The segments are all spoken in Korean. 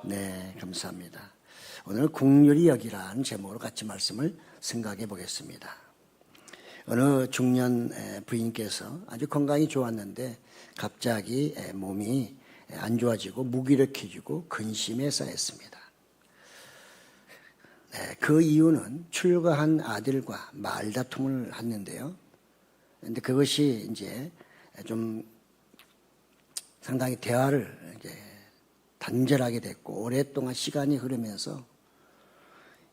네, 감사합니다. 오늘 국률이 여기라는 제목으로 같이 말씀을 생각해 보겠습니다. 어느 중년 부인께서 아주 건강이 좋았는데 갑자기 몸이 안 좋아지고 근심에 쌓였습니다. 그 이유는 출가한 아들과 말다툼을 했는데요. 근데 그것이 이제 좀 상당히 대화를 이제 단절하게 됐고, 오랫동안 시간이 흐르면서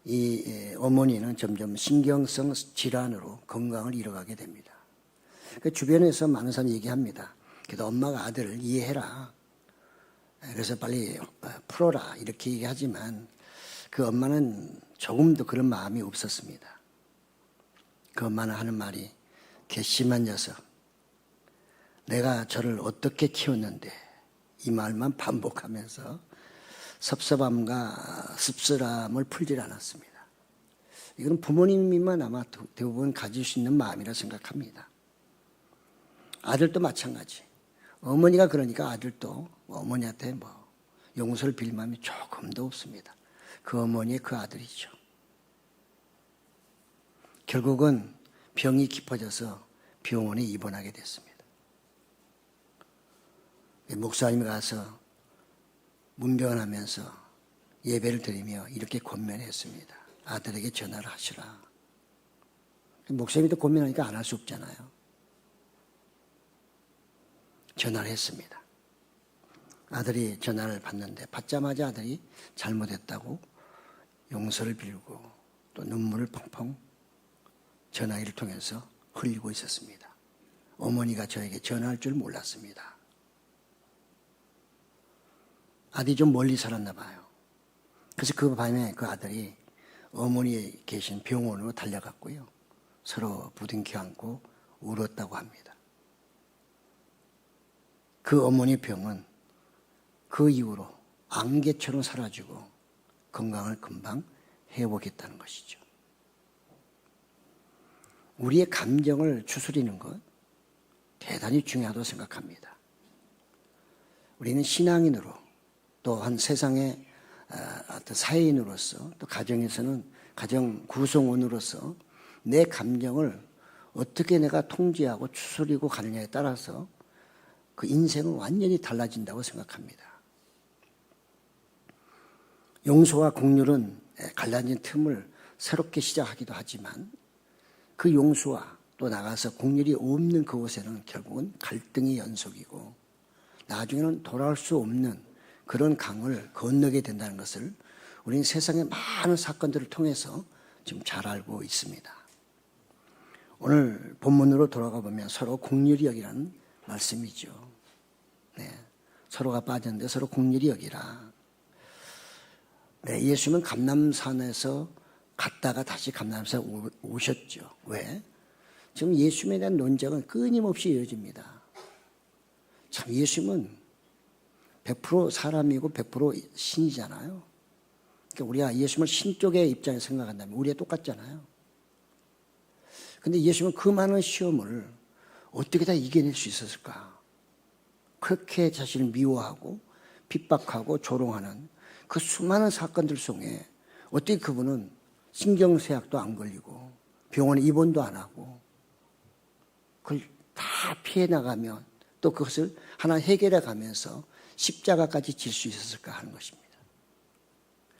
이 어머니는 점점 신경성 질환으로 건강을 잃어가게 됩니다. 그 주변에서 많은 사람이 얘기합니다. 그래도 엄마가 아들을 이해해라. 그래서 빨리 풀어라. 이렇게 얘기하지만 그 엄마는 조금도 그런 마음이 없었습니다. 그 엄마는 하는 말이, 괘씸한 녀석. 내가 저를 어떻게 키웠는데, 이 말만 반복하면서 섭섭함과 씁쓸함을 풀질 않았습니다. 이건 부모님이만 아마 대부분 가질 수 있는 마음이라 생각합니다. 아들도 마찬가지. 어머니가 그러니까 아들도 어머니한테 용서를 빌 마음이 조금도 없습니다. 그 어머니의 그 아들이죠. 결국은 병이 깊어져서 병원에 입원하게 됐습니다. 목사님이 가서 문병하면서 예배를 드리며 이렇게 권면했습니다. 아들에게 전화를 하시라. 목사님도 권면하니까 안 할 수 없잖아요. 전화를 했습니다. 아들이 전화를 받는데 받자마자 아들이 잘못했다고 용서를 빌고 또 눈물을 펑펑 전화기를 통해서 흘리고 있었습니다. 어머니가 저에게 전화할 줄 몰랐습니다. 아들이 좀 멀리 살았나 봐요. 그래서 그 밤에 그 아들이 어머니 계신 병원으로 달려갔고요. 서로 부둥켜 안고 울었다고 합니다. 그 어머니 병은 그 이후로 안개처럼 사라지고 건강을 금방 회복했다는 것이죠. 우리의 감정을 추스리는 것 대단히 중요하다고 생각합니다. 우리는 신앙인으로 또한 세상의 어떤 사회인으로서 또 가정에서는 가정 구성원으로서 내 감정을 어떻게 내가 통제하고 추스리고 가느냐에 따라서 그 인생은 완전히 달라진다고 생각합니다. 용서와 긍휼은 갈라진 틈을 새롭게 시작하기도 하지만 그 용서와 또 나가서 긍휼이 없는 그곳에는 결국은 갈등이 연속이고 나중에는 돌아올 수 없는 그런 강을 건너게 된다는 것을 우리는 세상의 많은 사건들을 통해서 지금 잘 알고 있습니다. 오늘 본문으로 돌아가 보면 서로 긍휼히 여기라는 말씀이죠. 네, 서로가 빠졌는데 서로 긍휼히 여기라. 네, 예수님은 감람산에서 갔다가 다시 감람산에 오셨죠. 왜? 지금 예수님에 대한 논쟁은 끊임없이 이어집니다. 참 예수님은 100% 사람이고 100% 신이잖아요. 그러니까 우리가 예수님을 신 쪽의 입장에서 생각한다면 우리가 똑같잖아요. 그런데 예수님은 그 많은 시험을 어떻게 다 이겨낼 수 있었을까? 그렇게 자신을 미워하고 핍박하고 조롱하는 그 수많은 사건들 속에 어떻게 그분은 신경쇠약도 안 걸리고 병원에 입원도 안 하고 그걸 다 피해 나가면 또 그것을 하나 해결해 가면서 십자가까지 질 수 있었을까 하는 것입니다.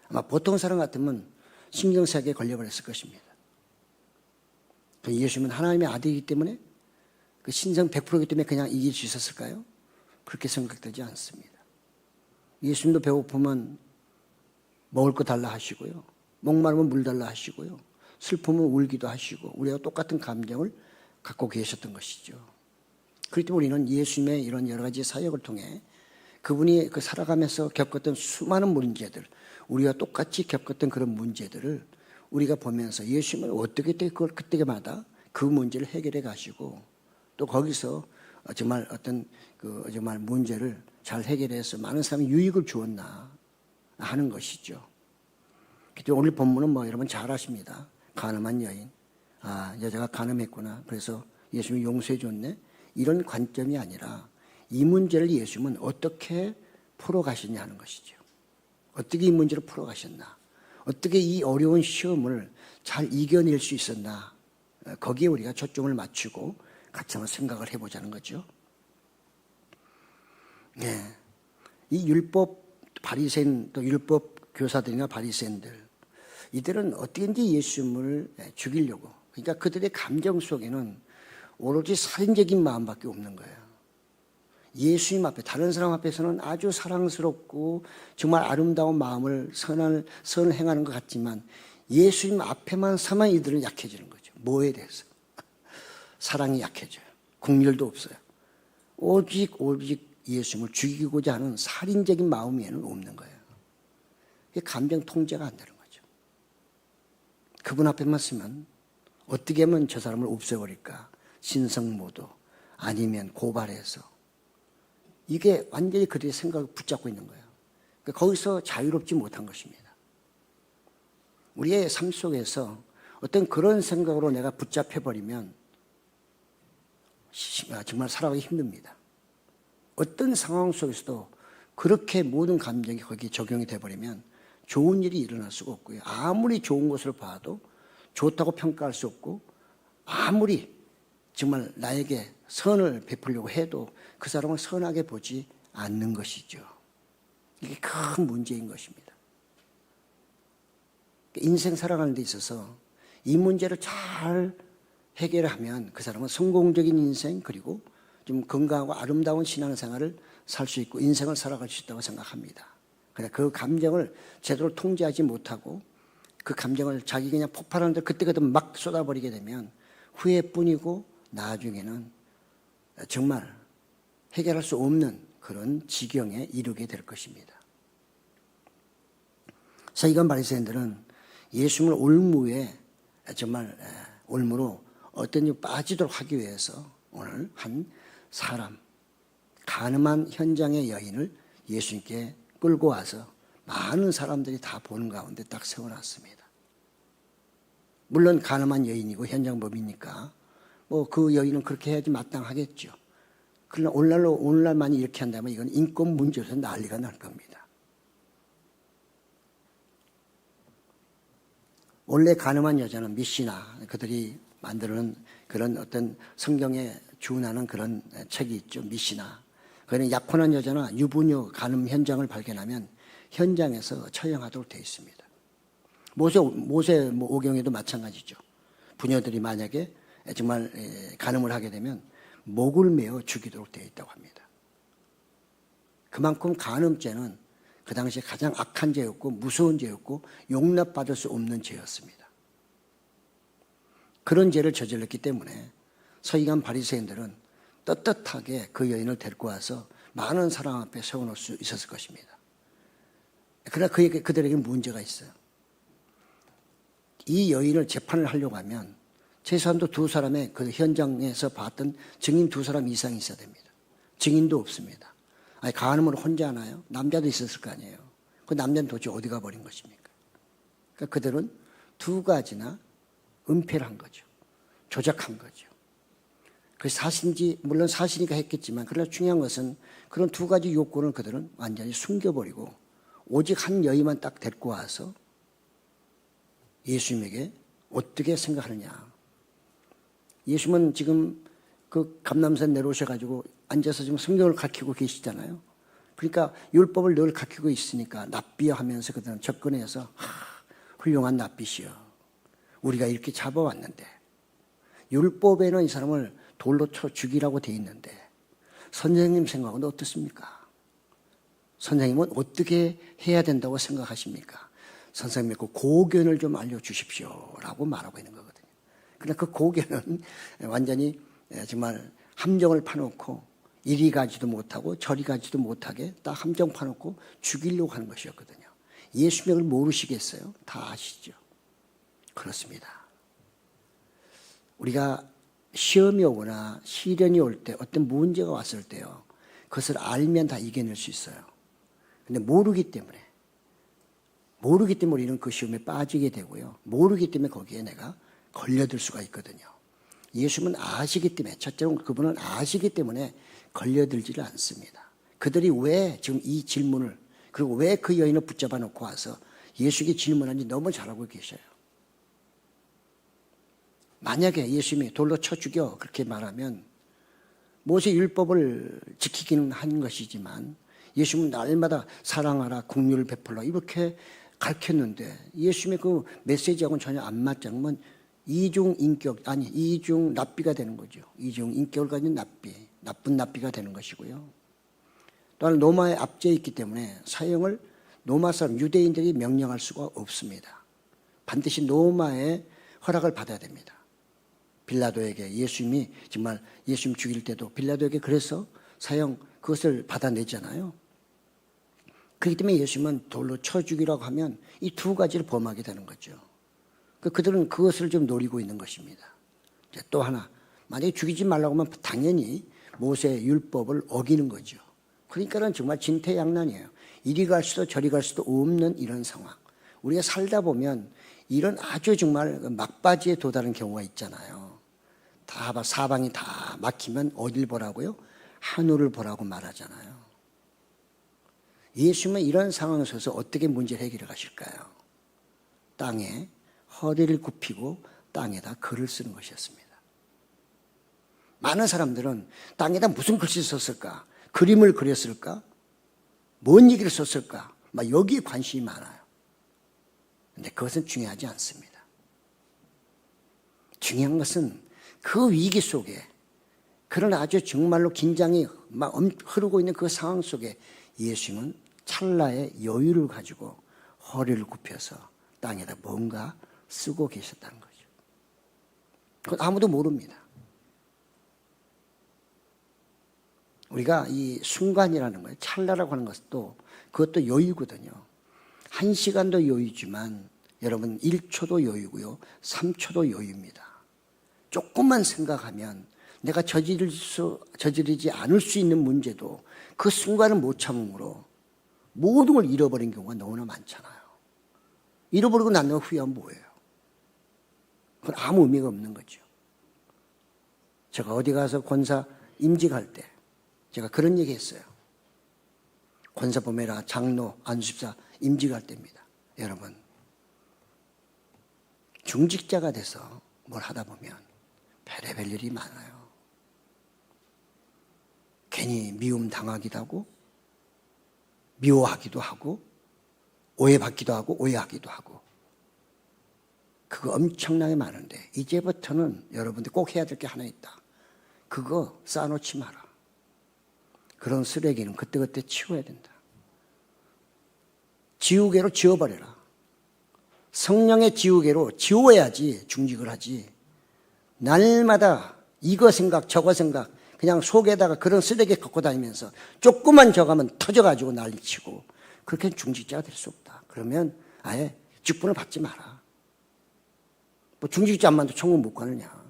아마 보통 사람 같으면 신경쇠약에 걸려버렸을 것입니다. 예수님은 하나님의 아들이기 때문에 그 신성 100%이기 때문에 그냥 이길 수 있었을까요? 그렇게 생각되지 않습니다. 예수님도 배고프면 먹을 거 달라 하시고요. 목마르면 물 달라 하시고요. 슬프면 울기도 하시고 우리가 똑같은 감정을 갖고 계셨던 것이죠. 그렇기 때문에 우리는 예수님의 이런 여러 가지 사역을 통해 그분이 그 살아가면서 겪었던 수많은 문제들, 우리가 똑같이 겪었던 그런 문제들을 우리가 보면서 예수님은 어떻게 그걸 그때마다 그 문제를 해결해 가시고 또 거기서 정말 어떤 정말 문제를 잘 해결해서 많은 사람이 유익을 주었나 하는 것이죠. 오늘 본문은 여러분 잘 아십니다. 가늠한 여인. 여자가 가늠했구나. 그래서 예수님이 용서해 줬네. 이런 관점이 아니라 이 문제를 예수님은 어떻게 풀어가시냐 하는 것이죠. 어떻게 이 문제를 풀어가셨나? 어떻게 이 어려운 시험을 잘 이겨낼 수 있었나? 거기에 우리가 초점을 맞추고 같이 한번 생각을 해보자는 거죠. 네. 이 율법 바리새인 또 율법 교사들이나 바리새인들 이들은 어떻게든지 예수님을 죽이려고, 그러니까 그들의 감정 속에는 오로지 살인적인 마음밖에 없는 거예요. 예수님 앞에, 다른 사람 앞에서는 아주 사랑스럽고 정말 아름다운 마음을 선을 행하는 것 같지만 예수님 앞에만 서면 이들은 약해지는 거죠. 뭐에 대해서? 사랑이 약해져요. 국률도 없어요. 오직 예수님을 죽이고자 하는 살인적인 마음에는 없는 거예요. 감정 통제가 안 되는 거죠. 그분 앞에만 서면 어떻게 하면 저 사람을 없애버릴까? 신성모독 아니면 고발해서, 이게 완전히 그들의 생각을 붙잡고 있는 거예요. 그러니까 거기서 자유롭지 못한 것입니다. 우리의 삶 속에서 어떤 그런 생각으로 내가 붙잡혀버리면 정말 살아가기 힘듭니다. 어떤 상황 속에서도 그렇게 모든 감정이 거기에 적용이 돼버리면 좋은 일이 일어날 수가 없고요. 아무리 좋은 것을 봐도 좋다고 평가할 수 없고, 아무리 정말 나에게 선을 베풀려고 해도 그 사람을 선하게 보지 않는 것이죠. 이게 큰 문제인 것입니다. 인생 살아가는 데 있어서 이 문제를 잘 해결하면 그 사람은 성공적인 인생, 그리고 좀 건강하고 아름다운 신앙생활을 살 수 있고 인생을 살아갈 수 있다고 생각합니다. 그러나 그 감정을 제대로 통제하지 못하고 그 감정을 자기 그냥 폭발하는데 그때그때 막 쏟아버리게 되면 후회뿐이고 나중에는 정말 해결할 수 없는 그런 지경에 이르게 될 것입니다. 서기관 바리새인들은 예수님을 올무에 정말 올무로 어떤 일 빠지도록 하기 위해서 오늘 한 사람, 가늠한 현장의 여인을 예수님께 끌고 와서 많은 사람들이 다 보는 가운데 딱 세워놨습니다. 물론 가늠한 여인이고 현장법이니까 뭐 그 여인은 그렇게 해야지 마땅하겠죠. 그러나 오늘날만 이렇게 한다면 이건 인권 문제로서 난리가 날 겁니다. 원래 가늠한 여자는 미시나, 그들이 만드는 그런 어떤 성경에 준하는 그런 책이 있죠. 미시나. 그는 약혼한 여자나 유부녀 가늠 현장을 발견하면 현장에서 처형하도록 되어 있습니다. 모세 오경에도 마찬가지죠. 부녀들이 만약에 정말 간음을 하게 되면 목을 메어 죽이도록 되어 있다고 합니다. 그만큼 간음죄는 그 당시에 가장 악한 죄였고 무서운 죄였고 용납받을 수 없는 죄였습니다. 그런 죄를 저질렀기 때문에 서기관 바리새인들은 떳떳하게 그 여인을 데리고 와서 많은 사람 앞에 세워놓을 수 있었을 것입니다. 그러나 그들에게 문제가 있어요. 이 여인을 재판을 하려고 하면 최소한도 두 사람의 그 현장에서 봤던 증인 두 사람 이상이 있어야 됩니다. 증인도 없습니다. 아니, 간음을 혼자 하나요? 남자도 있었을 거 아니에요. 그 남자는 도대체 어디 가버린 것입니까? 그러니까 그들은 두 가지나 은폐를 한 거죠. 조작한 거죠. 그래서 사실인지, 물론 사실이니까 했겠지만, 그러나 중요한 것은 그런 두 가지 요건을 그들은 완전히 숨겨버리고 오직 한 여인만 딱 데리고 와서 예수님에게 어떻게 생각하느냐. 예수님은 지금 그 감람산 내려오셔가지고 앉아서 지금 성경을 가르치고 계시잖아요. 그러니까 율법을 늘 가르치고 있으니까 납비하면서 그들은 접근해서 훌륭한 납비시여, 우리가 이렇게 잡아왔는데 율법에는 이 사람을 돌로 쳐 죽이라고 돼 있는데 선생님 생각은 어떻습니까? 선생님은 어떻게 해야 된다고 생각하십니까? 선생님의 그 고견을 좀 알려주십시오 라고 말하고 있는 거거든요. 그러나 그 고견은 완전히 정말 함정을 파놓고 이리 가지도 못하고 저리 가지도 못하게 딱 함정 파놓고 죽이려고 하는 것이었거든요. 예수님을 모르시겠어요? 다 아시죠? 그렇습니다. 우리가 시험이 오거나 시련이 올 때, 어떤 문제가 왔을 때요, 그것을 알면 다 이겨낼 수 있어요. 근데 모르기 때문에 우리는 그 시험에 빠지게 되고요. 모르기 때문에 거기에 내가 걸려들 수가 있거든요. 예수님은 아시기 때문에, 첫째로 그분은 아시기 때문에 걸려들지를 않습니다. 그들이 왜 지금 이 질문을 그리고 왜 그 여인을 붙잡아 놓고 와서 예수에게 질문하는지 너무 잘 알고 계셔요. 만약에 예수님이 돌로 쳐 죽여 그렇게 말하면 모세 율법을 지키기는 한 것이지만 예수님은 날마다 사랑하라, 긍휼을 베풀라 이렇게 가르쳤는데 예수님의 그 메시지하고는 전혀 안 맞자면 이중 랍비가 되는 거죠. 이중 인격을 가진 랍비, 나쁜 랍비가 되는 것이고요. 또한 로마에 압제해 있기 때문에 사형을 로마 사람 유대인들이 명령할 수가 없습니다. 반드시 로마의 허락을 받아야 됩니다. 빌라도에게 예수님이 정말 예수님 죽일 때도 빌라도에게 그래서 사형 그것을 받아내잖아요. 그렇기 때문에 예수님은 돌로 쳐 죽이라고 하면 이 두 가지를 범하게 되는 거죠. 그들은 그것을 좀 노리고 있는 것입니다. 또 하나, 만약에 죽이지 말라고 하면 당연히 모세의 율법을 어기는 거죠. 그러니까는 정말 진퇴양난이에요. 이리 갈 수도 저리 갈 수도 없는 이런 상황. 우리가 살다 보면 이런 아주 정말 막바지에 도달하는 경우가 있잖아요. 다 사방이 다 막히면 어딜 보라고요? 하늘을 보라고 말하잖아요. 예수님은 이런 상황에 서서 어떻게 문제를 해결해 가실까요? 땅에 허리를 굽히고 땅에다 글을 쓰는 것이었습니다. 많은 사람들은 땅에다 무슨 글씨를 썼을까? 그림을 그렸을까? 뭔 얘기를 썼을까? 막 여기에 관심이 많아요. 그런데 그것은 중요하지 않습니다. 중요한 것은 그 위기 속에 그런 아주 정말로 긴장이 막 흐르고 있는 그 상황 속에 예수님은 찰나의 여유를 가지고 허리를 굽혀서 땅에다 뭔가 쓰고 계셨다는 거죠. 그건 아무도 모릅니다. 우리가 이 순간이라는 거예요. 찰나라고 하는 것도 그것도 여유거든요. 1시간도 여유지만 여러분 1초도 여유고요. 3초도 여유입니다. 조금만 생각하면 내가 저지르지 않을 수 있는 문제도 그 순간을 못 참음으로 모든 걸 잃어버린 경우가 너무나 많잖아요. 잃어버리고 난 다음에 후회하면 뭐예요? 그건 아무 의미가 없는 거죠. 제가 어디 가서 권사 임직할 때 제가 그런 얘기 했어요. 권사 보메라 장로 안수집사 임직할 때입니다. 여러분 중직자가 돼서 뭘 하다 보면 별의별 일이 많아요. 괜히 미움 당하기도 하고 미워하기도 하고 오해받기도 하고 오해하기도 하고 그거 엄청나게 많은데 이제부터는 여러분들 꼭 해야 될 게 하나 있다. 그거 쌓아놓지 마라. 그런 쓰레기는 그때그때 치워야 된다. 지우개로 지워버려라. 성령의 지우개로 지워야지 중직을 하지. 날마다 이거 생각 저거 생각 그냥 속에다가 그런 쓰레기 갖고 다니면서 조금만 저가면 터져가지고 난리치고 그렇게 중직자가 될 수 없다. 그러면 아예 직분을 받지 마라. 뭐 중직자 안 만도 천국 못 가느냐.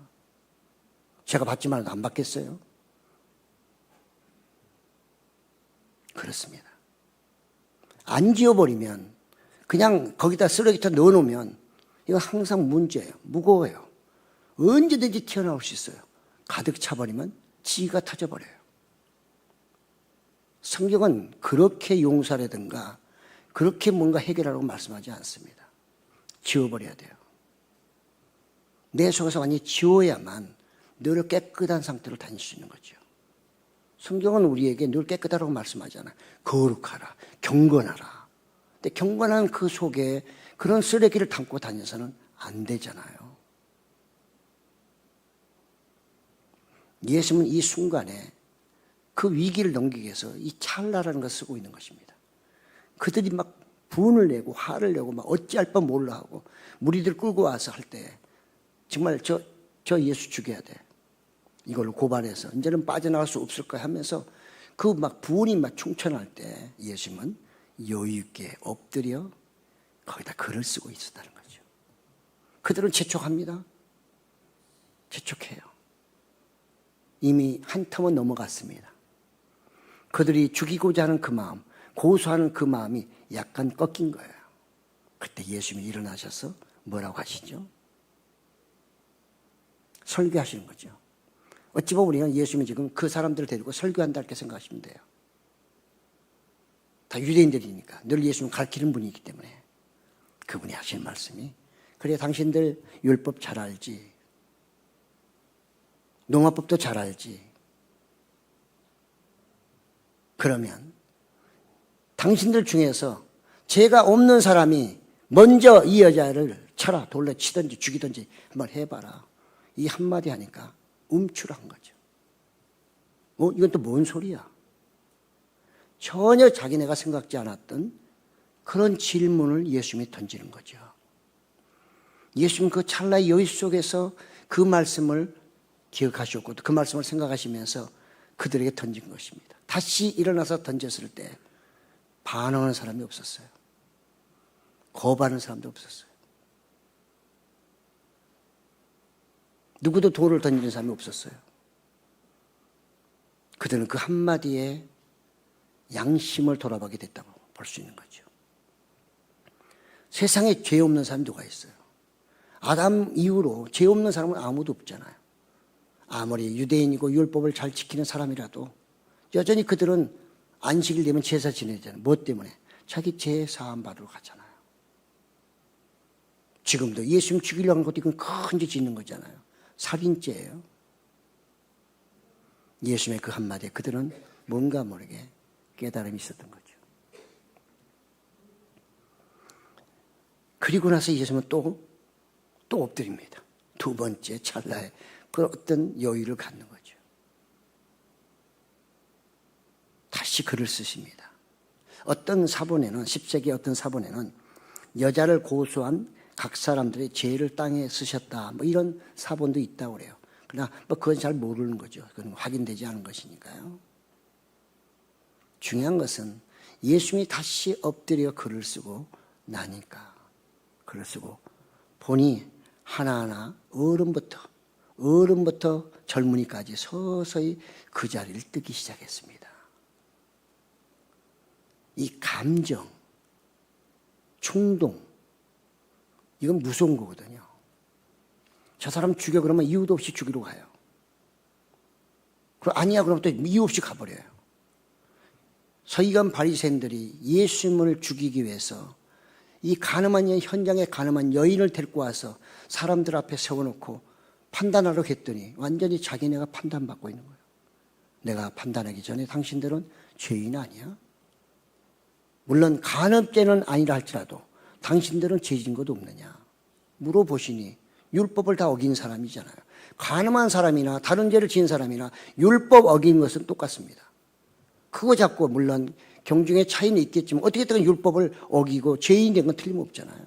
제가 받지 말아도 안 받겠어요? 그렇습니다. 안 지워버리면 그냥 거기다 쓰레기통 넣어놓으면 이건 항상 문제예요. 무거워요. 언제든지 튀어나올 수 있어요. 가득 차버리면 지가 터져버려요. 성경은 그렇게 용서라든가 그렇게 뭔가 해결하라고 말씀하지 않습니다. 지워버려야 돼요. 내 속에서 완전히 지워야만 늘 깨끗한 상태로 다닐 수 있는 거죠. 성경은 우리에게 늘 깨끗하라고 말씀하잖아요. 거룩하라, 경건하라. 근데 경건한 그 속에 그런 쓰레기를 담고 다녀서는 안 되잖아요. 예수님은 이 순간에 그 위기를 넘기기 위해서 이 찰나라는 것을 쓰고 있는 것입니다. 그들이 막 분을 내고 화를 내고 막 어찌할 바 몰라 하고 무리들 끌고 와서 할 때 정말 저 예수 죽여야 돼. 이걸로 고발해서 이제는 빠져나갈 수 없을 거야 하면서 그 막 분이 막 충천할 때 예수님은 여유 있게 엎드려 거기다 글을 쓰고 있었다는 거죠. 그들은 재촉합니다. 재촉해요. 이미 한 텀은 넘어갔습니다. 그들이 죽이고자 하는 그 마음, 고소하는 그 마음이 약간 꺾인 거예요. 그때 예수님이 일어나셔서 뭐라고 하시죠? 설교하시는 거죠. 어찌 보면 우리는 예수님이 지금 그 사람들을 데리고 설교한다 이렇게 생각하시면 돼요. 다 유대인들이니까 늘 예수님 가르치는 분이기 때문에 그분이 하신 말씀이 그래 당신들 율법 잘 알지. 농화법도 잘 알지. 그러면 당신들 중에서 죄가 없는 사람이 먼저 이 여자를 쳐라 돌려 치든지 죽이든지 한번 해봐라. 이 한마디 하니까 움츠러한 거죠. 이건 또 뭔 소리야? 전혀 자기네가 생각지 않았던 그런 질문을 예수님이 던지는 거죠. 예수님 그 찰나의 여유 속에서 그 말씀을 기억하셨고 그 말씀을 생각하시면서 그들에게 던진 것입니다. 다시 일어나서 던졌을 때 반응하는 사람이 없었어요. 거부하는 사람도 없었어요. 누구도 돌을 던지는 사람이 없었어요. 그들은 그 한마디에 양심을 돌아보게 됐다고 볼 수 있는 거죠. 세상에 죄 없는 사람이 누가 있어요? 아담 이후로 죄 없는 사람은 아무도 없잖아요. 아무리 유대인이고 율법을 잘 지키는 사람이라도 여전히 그들은 안식일 되면 제사 지내잖아요. 뭐 때문에? 자기 죄 사함 받으러 가잖아요. 지금도 예수님 죽이려고 하는 것도 이건 큰 죄 짓는 거잖아요. 살인죄예요. 예수님의 그 한마디에 그들은 뭔가 모르게 깨달음이 있었던 거죠. 그리고 나서 예수님은 또 엎드립니다. 두 번째 찰나에 그 어떤 여유를 갖는 거죠. 다시 글을 쓰십니다. 어떤 사본에는 10세기 어떤 사본에는 여자를 고소한 각 사람들의 죄를 땅에 쓰셨다. 뭐 이런 사본도 있다고 그래요. 그러나 뭐 그건 잘 모르는 거죠. 그건 확인되지 않은 것이니까요. 중요한 것은 예수님이 다시 엎드려 글을 쓰고 나니까 글을 쓰고 보니 하나하나 어른부터 젊은이까지 서서히 그 자리를 뜨기 시작했습니다. 이 감정, 충동, 이건 무서운 거거든요. 저 사람 죽여 그러면 이유도 없이 죽이러 가요. 그럼 아니야 그러면 또 이유 없이 가버려요. 서기관 바리새인들이 예수님을 죽이기 위해서 이 가늠한 현장에 가늠한 여인을 데리고 와서 사람들 앞에 세워놓고 판단하러 했더니 완전히 자기네가 판단받고 있는 거예요. 내가 판단하기 전에 당신들은 죄인 아니야? 물론 간음죄는 아니라 할지라도 당신들은 죄 진 것도 없느냐? 물어보시니 율법을 다 어긴 사람이잖아요. 간음한 사람이나 다른 죄를 지은 사람이나 율법 어긴 것은 똑같습니다. 그거 잡고 물론 경중의 차이는 있겠지만 어떻게든 율법을 어기고 죄인 된 건 틀림없잖아요.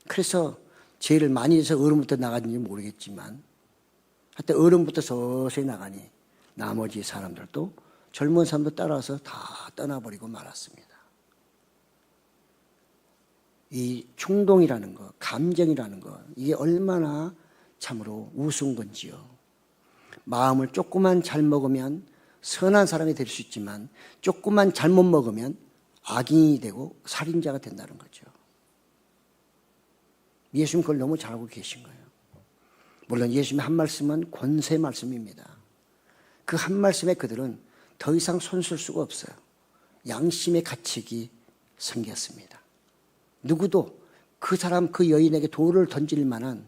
그래서 죄를 많이 해서 어른부터 나가는지 모르겠지만 하여튼 어른부터 서서히 나가니 나머지 사람들도 젊은 사람도 따라서 다 떠나버리고 말았습니다. 이 충동이라는 거, 감정이라는 거, 이게 얼마나 참으로 우스운 건지요. 마음을 조금만 잘 먹으면 선한 사람이 될 수 있지만 조금만 잘못 먹으면 악인이 되고 살인자가 된다는 거죠. 예수님 그걸 너무 잘 알고 계신 거예요. 물론 예수님의 한 말씀은 권세 말씀입니다. 그 한 말씀에 그들은 더 이상 손쓸 수가 없어요. 양심의 가책이 생겼습니다. 누구도 그 사람 그 여인에게 돌을 던질 만한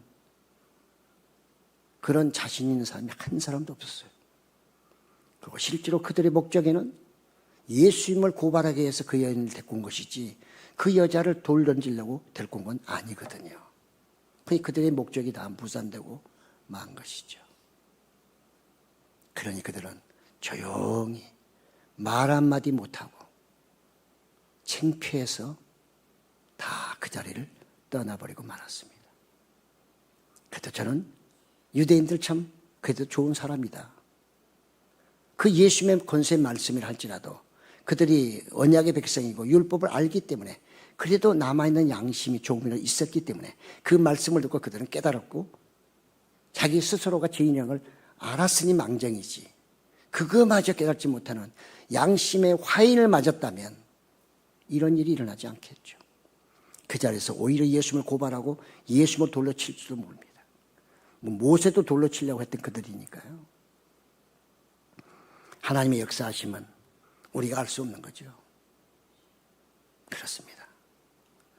그런 자신 있는 사람이 한 사람도 없었어요. 그리고 실제로 그들의 목적에는 예수님을 고발하기 위해서 그 여인을 데리고 온 것이지 그 여자를 돌 던지려고 데리고 온 건 아니거든요. 그들의 목적이 다 무산되고 만 것이죠. 그러니 그들은 조용히 말 한마디 못하고 창피해서 다 그 자리를 떠나버리고 말았습니다. 그래도 저는 유대인들 참 그래도 좋은 사람이다. 그 예수님의 권세 말씀을 할지라도 그들이 언약의 백성이고 율법을 알기 때문에 그래도 남아있는 양심이 조금이라도 있었기 때문에 그 말씀을 듣고 그들은 깨달았고 자기 스스로가 죄인이라는 걸 알았으니 망정이지 그거마저 깨닫지 못하는 양심의 화인을 맞았다면 이런 일이 일어나지 않겠죠. 그 자리에서 오히려 예수님을 고발하고 예수님을 돌로 칠지도 모릅니다. 모세도 돌로 치려고 했던 그들이니까요. 하나님의 역사하심은 우리가 알 수 없는 거죠. 그렇습니다.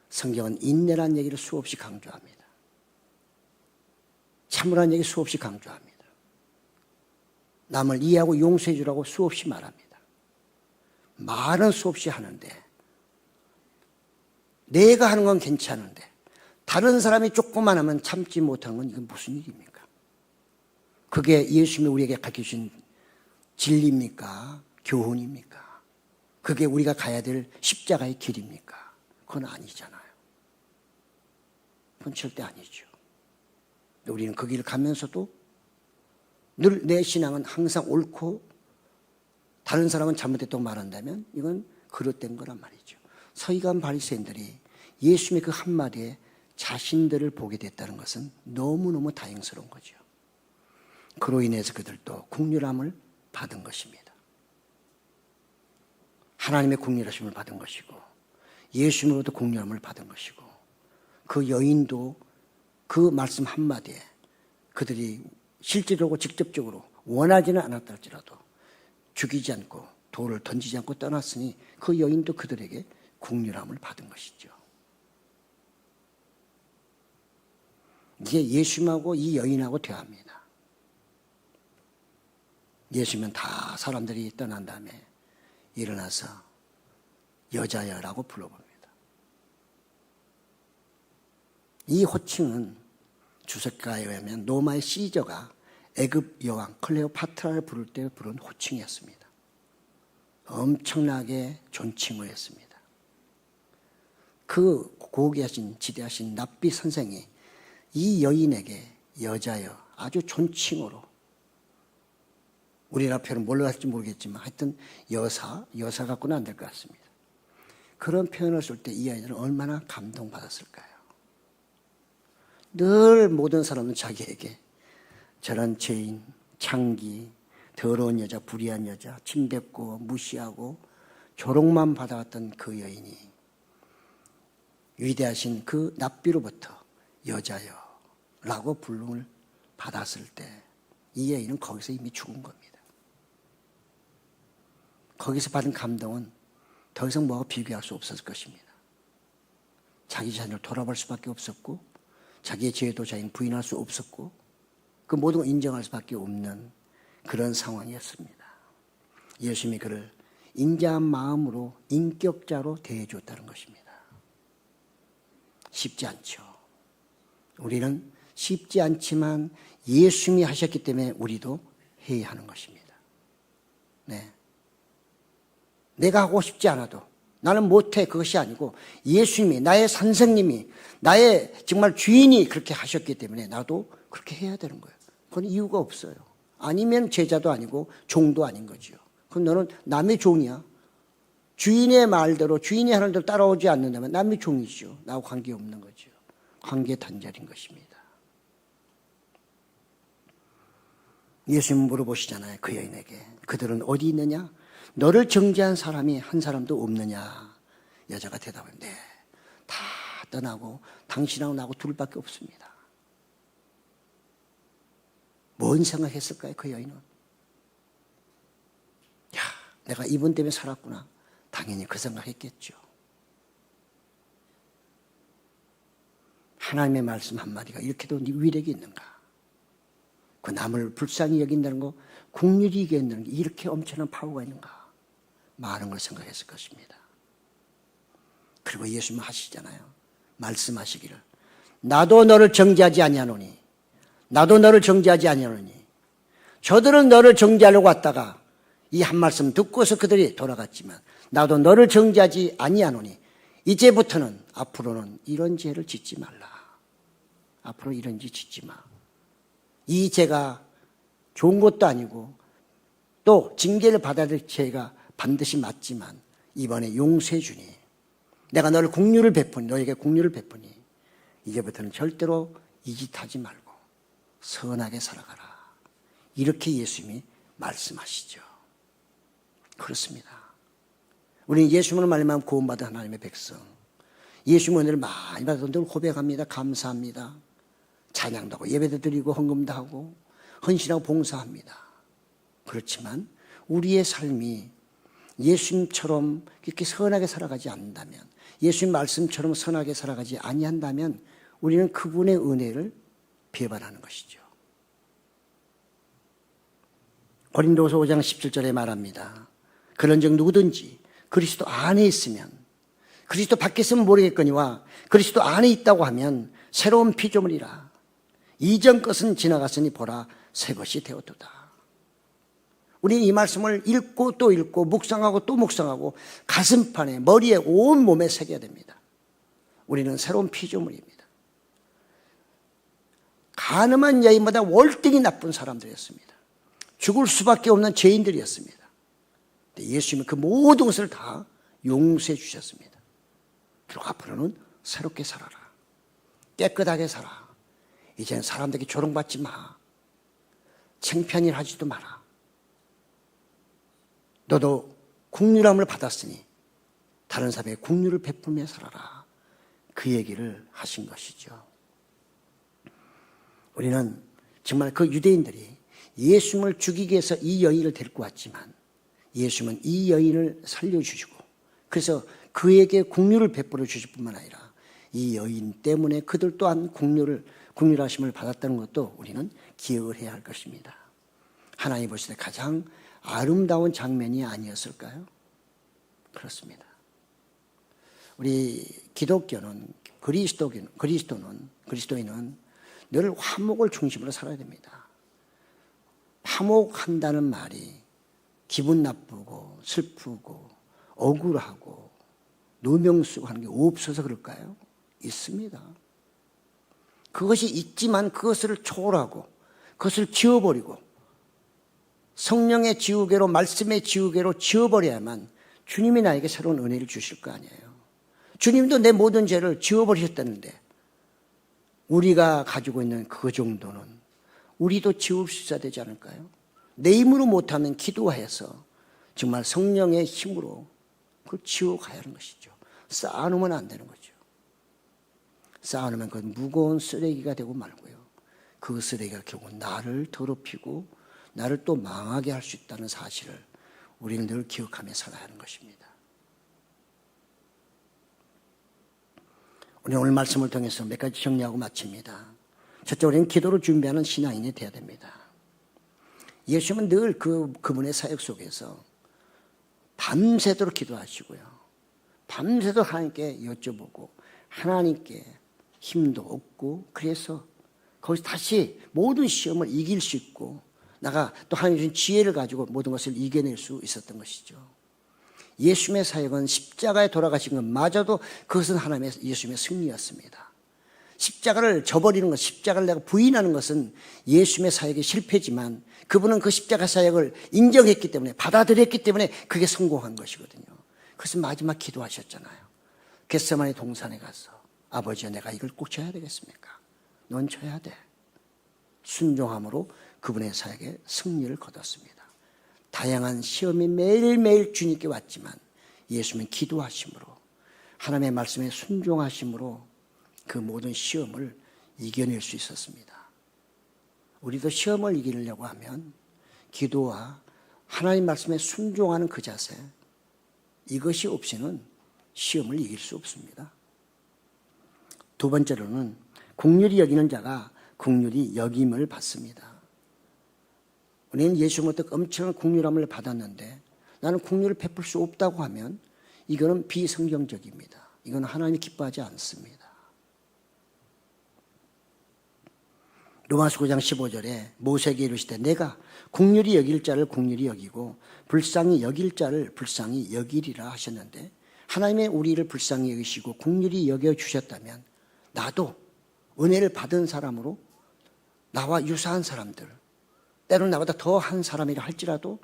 성경은 인내란 얘기를 수없이 강조합니다. 참으란 얘기 수없이 강조합니다. 남을 이해하고 용서해 주라고 수없이 말합니다. 말은 수없이 하는데 내가 하는 건 괜찮은데 다른 사람이 조금만 하면 참지 못하는 건 이건 무슨 일입니까? 그게 예수님이 우리에게 가르쳐주신 진리입니까? 교훈입니까? 그게 우리가 가야 될 십자가의 길입니까? 그건 아니잖아요. 그건 절대 아니죠. 우리는 그 길을 가면서도 늘 내 신앙은 항상 옳고 다른 사람은 잘못했다고 말한다면 이건 그릇된 거란 말이죠. 서기관 바리새인들이 예수님의 그 한마디에 자신들을 보게 됐다는 것은 너무너무 다행스러운 거죠. 그로 인해서 그들도 긍휼함을 받은 것입니다. 하나님의 긍휼하심을 받은 것이고 예수님으로부터 긍휼함을 받은 것이고 그 여인도 그 말씀 한마디에 그들이 실제로 직접적으로 원하지는 않았다 할지라도 죽이지 않고 돌을 던지지 않고 떠났으니 그 여인도 그들에게 긍휼함을 받은 것이죠. 이게 예수님하고 이 여인하고 대화입니다. 예수님은 다 사람들이 떠난 다음에 일어나서 여자여라고 불러봅니다. 이 호칭은 주석가에 의하면 로마의 시저가 애굽 여왕 클레오파트라를 부를 때 부른 호칭이었습니다. 엄청나게 존칭어였습니다. 그 고귀하신 지대하신 랍비 선생이 이 여인에게 여자여 아주 존칭어로 우리나라 표현은 뭘로 할지 모르겠지만 하여튼 여사 갖고는 안 될 것 같습니다. 그런 표현을 쓸 때 이 아이들은 얼마나 감동받았을까요? 늘 모든 사람은 자기에게 저런 죄인, 창기, 더러운 여자, 불의한 여자, 침뱉고 무시하고 조롱만 받아왔던 그 여인이 위대하신 그 납비로부터 여자여 라고 부름을 받았을 때 이 여인은 거기서 이미 죽은 겁니다. 거기서 받은 감동은 더 이상 뭐가 비교할 수 없었을 것입니다. 자기 자신을 돌아볼 수밖에 없었고 자기의 죄도 자기는 부인할 수 없었고 그 모든 걸 인정할 수밖에 없는 그런 상황이었습니다. 예수님이 그를 인자한 마음으로 인격자로 대해줬다는 것입니다. 쉽지 않죠. 우리는 쉽지 않지만 예수님이 하셨기 때문에 우리도 해야 하는 것입니다. 네. 내가 하고 싶지 않아도 나는 못해 그것이 아니고 예수님이 나의 선생님이 나의 정말 주인이 그렇게 하셨기 때문에 나도 그렇게 해야 되는 거예요. 그건 이유가 없어요. 아니면 제자도 아니고 종도 아닌 거죠. 그럼 너는 남의 종이야. 주인의 말대로 주인이 하는 대로 따라오지 않는다면 남의 종이죠. 나하고 관계없는 거죠. 관계 단절인 것입니다. 예수님 물어보시잖아요. 그 여인에게. 그들은 어디 있느냐? 너를 정죄한 사람이 한 사람도 없느냐? 여자가 대답합니다. 네, 다 떠나고 당신하고 나하고 둘밖에 없습니다. 뭔 생각했을까요? 그 여인은. 야, 내가 이분 때문에 살았구나. 당연히 그 생각했겠죠. 하나님의 말씀 한마디가 이렇게도 위력이 있는가? 그 남을 불쌍히 여긴다는 거, 긍휼히 여긴다는 게 이렇게 엄청난 파워가 있는가? 많은 걸 생각했을 것입니다. 그리고 예수님 하시잖아요. 말씀하시기를 나도 너를 정죄하지 아니하노니 나도 너를 정죄하지 아니하노니 저들은 너를 정죄하려고 왔다가 이 한 말씀 듣고서 그들이 돌아갔지만 나도 너를 정죄하지 아니하노니 이제부터는 앞으로는 이런 죄를 짓지 말라. 앞으로 이런 죄 짓지 마. 이 죄가 좋은 것도 아니고 또 징계를 받아야 될 죄가 반드시 맞지만 이번에 용서해 주니 내가 너를 긍휼을 베푸니 너에게 긍휼을 베푸니 이제부터는 절대로 이 짓 하지 말고 선하게 살아가라. 이렇게 예수님이 말씀하시죠. 그렇습니다. 우리는 예수님을 말미암아 구원받은 하나님의 백성, 예수님 은혜를 많이 받아서 늘 고백합니다. 감사합니다. 찬양도 하고 예배도 드리고 헌금도 하고 헌신하고 봉사합니다. 그렇지만 우리의 삶이 예수님처럼 이렇게 선하게 살아가지 않는다면, 예수님 말씀처럼 선하게 살아가지 아니한다면 우리는 그분의 은혜를 배반하는 것이죠. 고린도서 5장 17절에 말합니다. 그런즉 누구든지 그리스도 안에 있으면, 그리스도 밖에 있으면 모르겠거니와 그리스도 안에 있다고 하면 새로운 피조물이라. 이전 것은 지나갔으니 보라 새 것이 되었도다. 우리는 이 말씀을 읽고 또 읽고 묵상하고 또 묵상하고 가슴판에, 머리에, 온 몸에 새겨야 됩니다. 우리는 새로운 피조물입니다. 가늠한 여인보다 월등히 나쁜 사람들이었습니다. 죽을 수밖에 없는 죄인들이었습니다. 예수님은 그 모든 것을 다 용서해 주셨습니다. 그리고 앞으로는 새롭게 살아라. 깨끗하게 살아. 이제는 사람들에게 조롱받지 마. 창피한 일 하지도 마라. 너도 긍휼함을 받았으니 다른 사람에게 긍휼을 베풀며 살아라. 그 얘기를 하신 것이죠. 우리는 정말 그 유대인들이 예수님을 죽이기 위해서 이 여인을 데리고 왔지만 예수님은 이 여인을 살려주시고 그래서 그에게 긍휼을 베풀어 주실 뿐만 아니라 이 여인 때문에 그들 또한 긍휼하심을 받았다는 것도 우리는 기억을 해야 할 것입니다. 하나님 보실 때 가장 아름다운 장면이 아니었을까요? 그렇습니다. 우리 기독교는 그리스도인은 늘 화목을 중심으로 살아야 됩니다. 화목한다는 말이 기분 나쁘고 슬프고 억울하고 누명 쓰고 하는 게 없어서 그럴까요? 있습니다. 그것이 있지만 그것을 초월하고 그것을 지워버리고 성령의 지우개로, 말씀의 지우개로 지워버려야만 주님이 나에게 새로운 은혜를 주실 거 아니에요. 주님도 내 모든 죄를 지워버리셨다는데 우리가 가지고 있는 그 정도는 우리도 지울 수 있어야 되지 않을까요? 내 힘으로 못하면 기도해서 정말 성령의 힘으로 그걸 지워가야 하는 것이죠. 쌓아놓으면 안 되는 거죠. 쌓아놓으면 그건 무거운 쓰레기가 되고 말고요. 그 쓰레기가 결국 나를 더럽히고 나를 또 망하게 할 수 있다는 사실을 우리는 늘 기억하며 살아야 하는 것입니다. 우리 오늘 말씀을 통해서 몇 가지 정리하고 마칩니다. 첫째, 우리는 기도를 준비하는 신앙인이 되어야 됩니다. 예수님은 늘 그분의 사역 속에서 밤새도록 기도하시고요. 밤새도록 하나님께 여쭤보고 하나님께 힘도 얻고 그래서 거기서 다시 모든 시험을 이길 수 있고 나가 또 하나님 주신 지혜를 가지고 모든 것을 이겨낼 수 있었던 것이죠. 예수님의 사역은 십자가에 돌아가신 것마저도 그것은 예수님의 승리였습니다. 십자가를 저버리는 것, 십자가를 내가 부인하는 것은 예수님의 사역의 실패지만 그분은 그 십자가 사역을 인정했기 때문에 받아들였기 때문에 그게 성공한 것이거든요. 그래서 마지막 기도하셨잖아요. 겟세마네 동산에 가서 아버지야 내가 이걸 꼭 져야 되겠습니까? 넌 져야 돼. 순종함으로 그분의 사역에 승리를 거뒀습니다. 다양한 시험이 매일매일 주님께 왔지만 예수님은 기도하심으로 하나님의 말씀에 순종하심으로 그 모든 시험을 이겨낼 수 있었습니다. 우리도 시험을 이기려고 하면 기도와 하나님 말씀에 순종하는 그 자세, 이것이 없이는 시험을 이길 수 없습니다. 두 번째로는 긍휼히 여기는 자가 긍휼히 여김을 받습니다. 우리는 예수님부터 엄청난 긍휼함을 받았는데 나는 긍휼을 베풀 수 없다고 하면 이거는 비성경적입니다. 이건 하나님이 기뻐하지 않습니다. 로마서 9장 15절에 모세에게 이르시되 내가 긍휼히 여길 자를 긍휼히 여기고 불쌍히 여길 자를 불쌍히 여기리라 하셨는데 하나님의 우리를 불쌍히 여기시고 긍휼히 여겨주셨다면 나도 은혜를 받은 사람으로 나와 유사한 사람들 때로는 나보다 더한 사람이라 할지라도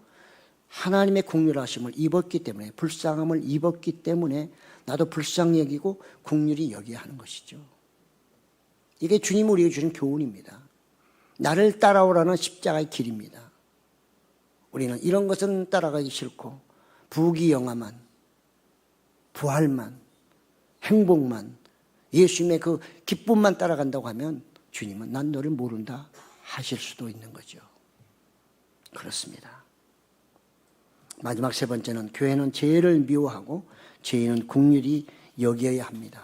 하나님의 긍휼하심을 입었기 때문에 불쌍함을 입었기 때문에 나도 불쌍히 여기고 긍휼히 여겨야 하는 것이죠. 이게 주님이 우리에게 주는 교훈입니다. 나를 따라오라는 십자가의 길입니다. 우리는 이런 것은 따라가기 싫고 부귀영화만, 부활만, 행복만, 예수님의 그 기쁨만 따라간다고 하면 주님은 난 너를 모른다 하실 수도 있는 거죠. 그렇습니다. 마지막 세 번째는 교회는 죄를 미워하고 죄인은 긍휼히 여겨야 합니다.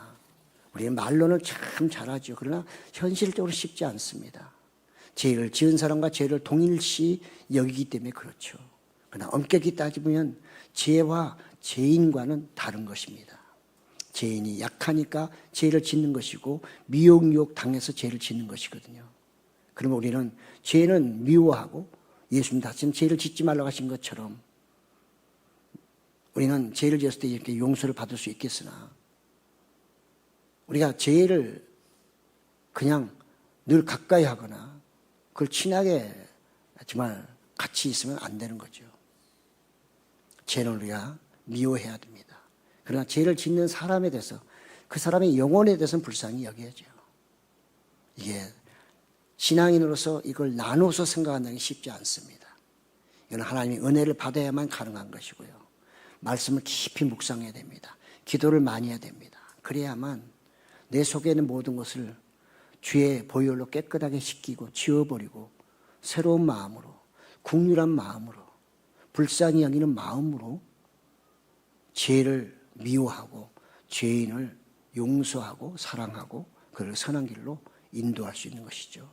우리는 말로는 참 잘하죠. 그러나 현실적으로 쉽지 않습니다. 죄를 지은 사람과 죄를 동일시 여기기 때문에 그렇죠. 그러나 엄격히 따지면 죄와 죄인과는 다른 것입니다. 죄인이 약하니까 죄를 짓는 것이고 미혹 유혹 당해서 죄를 짓는 것이거든요. 그러면 우리는 죄는 미워하고 예수님 다시는 죄를 짓지 말라고 하신 것처럼 우리는 죄를 지었을 때 이렇게 용서를 받을 수 있겠으나 우리가 죄를 그냥 늘 가까이 하거나 그걸 친하게 정말 같이 있으면 안 되는 거죠. 죄는 우리가 미워해야 됩니다. 그러나 죄를 짓는 사람에 대해서 그 사람의 영혼에 대해서는 불쌍히 여겨야죠. 이게 신앙인으로서 이걸 나눠서 생각한다는 게 쉽지 않습니다. 이건 하나님의 은혜를 받아야만 가능한 것이고요. 말씀을 깊이 묵상해야 됩니다. 기도를 많이 해야 됩니다. 그래야만 내 속에 있는 모든 것을 주의 보혈로 깨끗하게 씻기고 지워버리고 새로운 마음으로 긍휼한 마음으로 불쌍히 여기는 마음으로 죄를 미워하고 죄인을 용서하고 사랑하고 그를 선한 길로 인도할 수 있는 것이죠.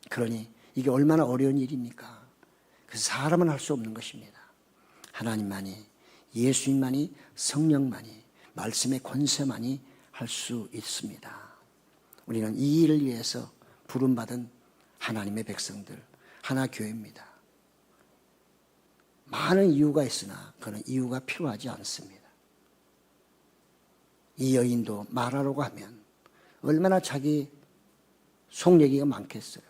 그러니 이게 얼마나 어려운 일입니까? 그래서 사람은 할 수 없는 것입니다. 하나님만이, 예수님만이, 성령만이, 말씀의 권세만이 할 수 있습니다. 우리는 이 일을 위해서 부름받은 하나님의 백성들, 하나교회입니다. 많은 이유가 있으나 그는 이유가 필요하지 않습니다. 이 여인도 말하려고 하면 얼마나 자기 속 얘기가 많겠어요.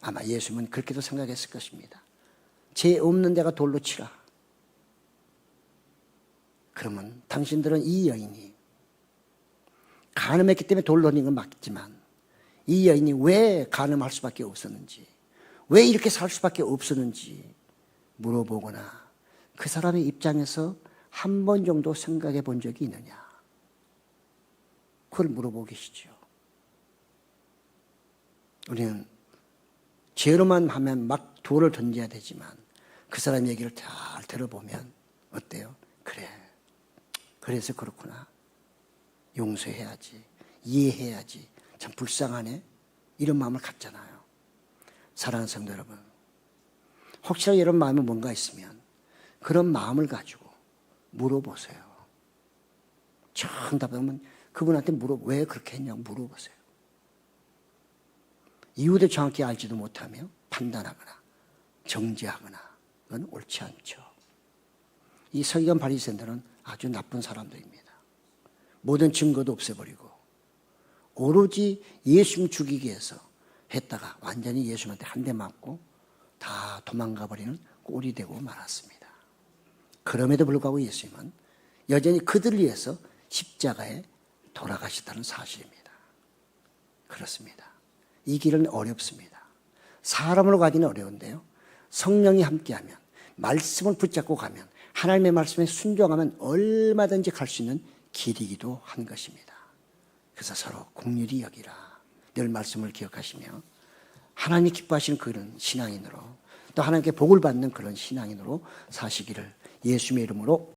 아마 예수님은 그렇게도 생각했을 것입니다. 죄 없는 데가 돌로 치라. 그러면 당신들은 이 여인이 간음했기 때문에 돌로 는 건 맞지만 이 여인이 왜 간음할 수밖에 없었는지, 왜 이렇게 살 수밖에 없었는지 물어보거나 그 사람의 입장에서 한 번 정도 생각해 본 적이 있느냐, 그걸 물어보고 계시죠. 우리는 죄로만 하면 막 돌을 던져야 되지만 그 사람 얘기를 잘 들어보면 어때요? 그래, 그래서 그렇구나, 용서해야지, 이해해야지, 참 불쌍하네, 이런 마음을 갖잖아요. 사랑하는 성도 여러분, 혹시나 이런 마음이 뭔가 있으면 그런 마음을 가지고 물어보세요. 정답하면 그분한테 왜 그렇게 했냐고 물어보세요. 이유도 정확히 알지도 못하며 판단하거나 정죄하거나 그건 옳지 않죠. 이 서기관 바리새인들은 아주 나쁜 사람들입니다. 모든 증거도 없애버리고 오로지 예수님 죽이기 위해서 했다가 완전히 예수님한테 한 대 맞고 다 도망가 버리는 꼴이 되고 말았습니다. 그럼에도 불구하고 예수님은 여전히 그들을 위해서 십자가에 돌아가셨다는 사실입니다. 그렇습니다. 이 길은 어렵습니다. 사람으로 가기는 어려운데요, 성령이 함께하면, 말씀을 붙잡고 가면, 하나님의 말씀에 순종하면 얼마든지 갈 수 있는 길이기도 한 것입니다. 그래서 서로 긍휼히 여기라, 늘 말씀을 기억하시며 하나님이 기뻐하시는 그런 신앙인으로, 또 하나님께 복을 받는 그런 신앙인으로 사시기를 예수님의 이름으로